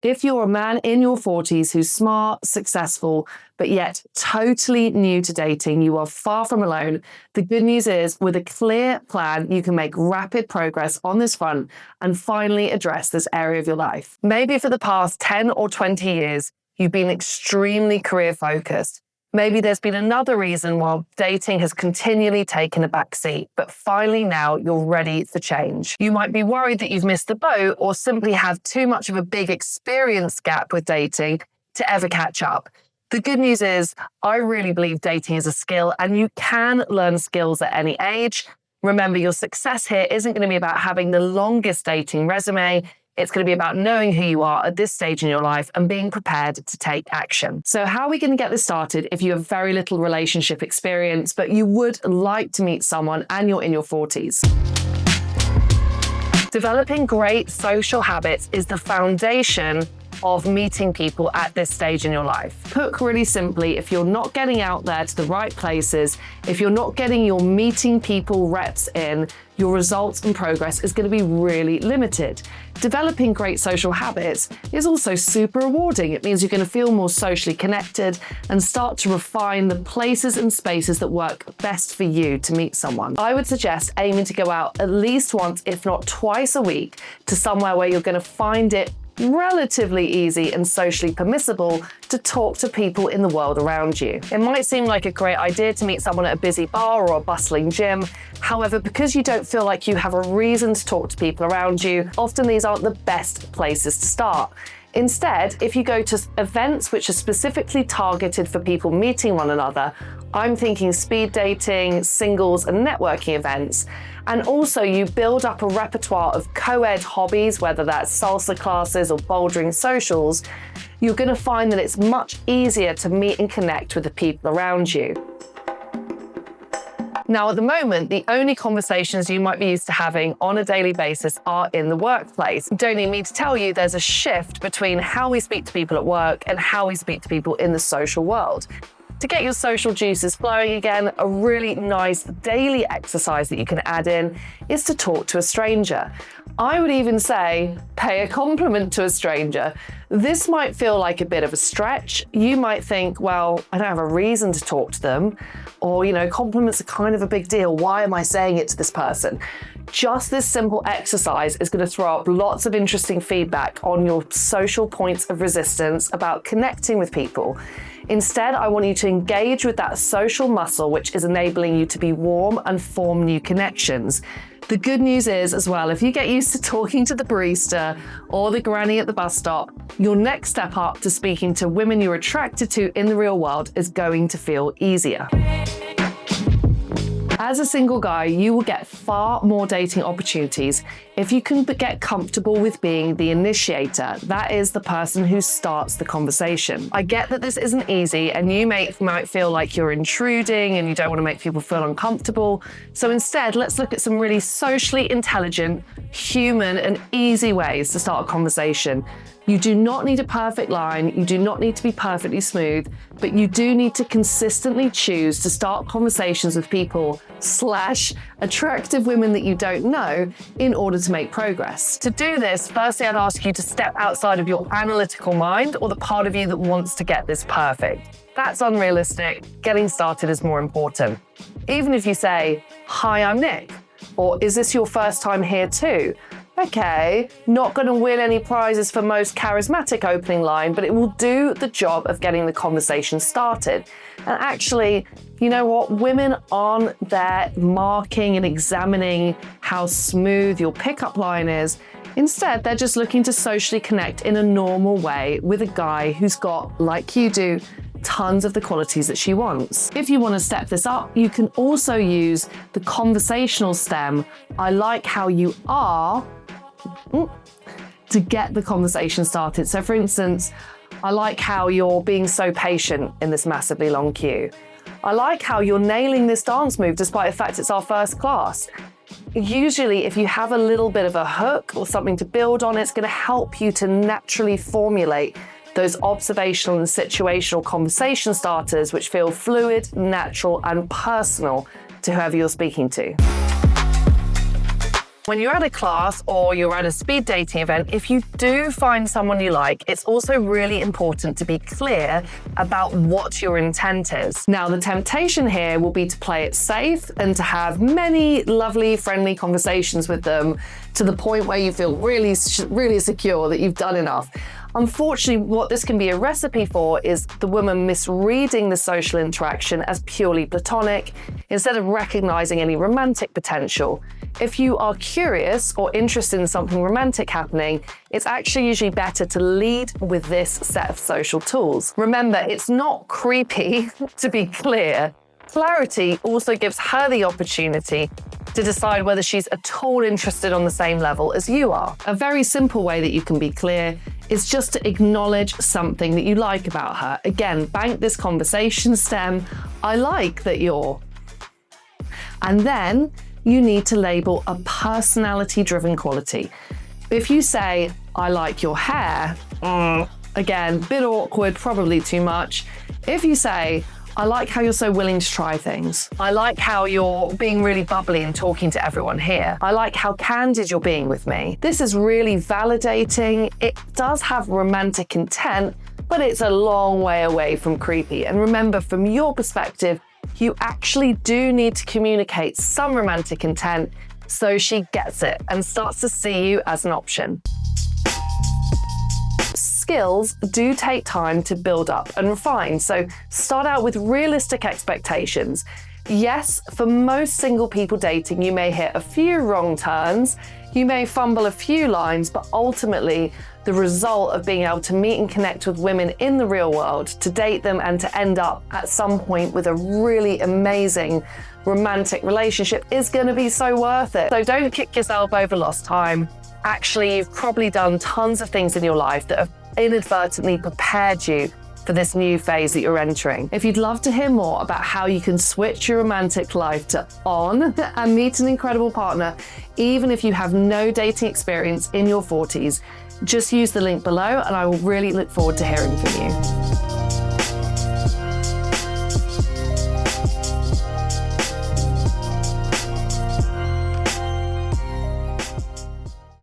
If you're a man in your 40s who's smart, successful, but yet totally new to dating, you are far from alone. The good news is, with a clear plan, you can make rapid progress on this front and finally address this area of your life. Maybe for the past 10 or 20 years, you've been extremely career focused. Maybe there's been another reason why dating has continually taken a backseat, but finally now you're ready for change. You might be worried that you've missed the boat or simply have too much of a big experience gap with dating to ever catch up. The good news is, I really believe dating is a skill and you can learn skills at any age. Remember, your success here isn't going to be about having the longest dating resume. It's going to be about knowing who you are at this stage in your life and being prepared to take action. So how are we going to get this started if you have very little relationship experience, but you would like to meet someone and you're in your 40s? Developing great social habits is the foundation of meeting people at this stage in your life. Put really simply, if you're not getting out there to the right places, if you're not getting your meeting people reps in, your results and progress is going to be really limited. Developing great social habits is also super rewarding. It means you're going to feel more socially connected and start to refine the places and spaces that work best for you to meet someone. I would suggest aiming to go out at least once, if not twice a week, to somewhere where you're going to find it relatively easy and socially permissible to talk to people in the world around you. It might seem like a great idea to meet someone at a busy bar or a bustling gym. However, because you don't feel like you have a reason to talk to people around you, often these aren't the best places to start. Instead, if you go to events which are specifically targeted for people meeting one another, I'm thinking speed dating, singles, and networking events. And also you build up a repertoire of co-ed hobbies, whether that's salsa classes or bouldering socials, you're going to find that it's much easier to meet and connect with the people around you. Now, at the moment, the only conversations you might be used to having on a daily basis are in the workplace. Don't need me to tell you there's a shift between how we speak to people at work and how we speak to people in the social world. To get your social juices flowing again, a really nice daily exercise that you can add in is to talk to a stranger. I would even say, pay a compliment to a stranger. This might feel like a bit of a stretch. You might think, well, I don't have a reason to talk to them. Or, compliments are kind of a big deal. Why am I saying it to this person? Just this simple exercise is going to throw up lots of interesting feedback on your social points of resistance about connecting with people. Instead, I want you to engage with that social muscle, which is enabling you to be warm and form new connections. The good news is as well, if you get used to talking to the barista or the granny at the bus stop, your next step up to speaking to women you're attracted to in the real world is going to feel easier. As a single guy, you will get far more dating opportunities if you can get comfortable with being the initiator. That is the person who starts the conversation. I get that this isn't easy and you might feel like you're intruding and you don't want to make people feel uncomfortable. So instead, let's look at some really socially intelligent, human and easy ways to start a conversation. You do not need a perfect line, you do not need to be perfectly smooth, but you do need to consistently choose to start conversations with people / attractive women that you don't know in order to make progress. To do this, firstly, I'd ask you to step outside of your analytical mind or the part of you that wants to get this perfect. That's unrealistic. Getting started is more important. Even if you say, "Hi, I'm Nick," or "Is this your first time here too?" Okay, not going to win any prizes for most charismatic opening line, but it will do the job of getting the conversation started. And actually, you know what? Women aren't there marking and examining how smooth your pickup line is. Instead, they're just looking to socially connect in a normal way with a guy who's got, like you do, tons of the qualities that she wants. If you want to step this up, you can also use the conversational stem, "I like how you are," to get the conversation started. So for instance, "I like how you're being so patient in this massively long queue. I like how you're nailing this dance move despite the fact it's our first class." Usually, if you have a little bit of a hook or something to build on, it's going to help you to naturally formulate those observational and situational conversation starters which feel fluid, natural, and personal to whoever you're speaking to. When you're at a class or you're at a speed dating event, if you do find someone you like, it's also really important to be clear about what your intent is. Now, the temptation here will be to play it safe and to have many lovely, friendly conversations with them to the point where you feel really secure that you've done enough. Unfortunately, what this can be a recipe for is the woman misreading the social interaction as purely platonic instead of recognizing any romantic potential. If you are curious or interested in something romantic happening, it's actually usually better to lead with this set of social tools. Remember, it's not creepy, to be clear. Clarity also gives her the opportunity to decide whether she's at all interested on the same level as you are. A very simple way that you can be clear is just to acknowledge something that you like about her. Again, bank this conversation stem. I like that you're. And then you need to label a personality-driven quality. If you say, I like your hair, again, bit awkward, probably too much. If you say, I like how you're so willing to try things. I like how you're being really bubbly and talking to everyone here. I like how candid you're being with me. This is really validating. It does have romantic intent, but it's a long way away from creepy. And remember, from your perspective, you actually do need to communicate some romantic intent so she gets it and starts to see you as an option. Skills do take time to build up and refine, so start out with realistic expectations. Yes, for most single people dating, you may hit a few wrong turns, you may fumble a few lines, but ultimately, the result of being able to meet and connect with women in the real world, to date them and to end up at some point with a really amazing romantic relationship is going to be so worth it. So don't kick yourself over lost time. Actually, you've probably done tons of things in your life that have inadvertently prepared you for this new phase that you're entering. If you'd love to hear more about how you can switch your romantic life to on and meet an incredible partner, even if you have no dating experience in your 40s, just use the link below and I will really look forward to hearing from you.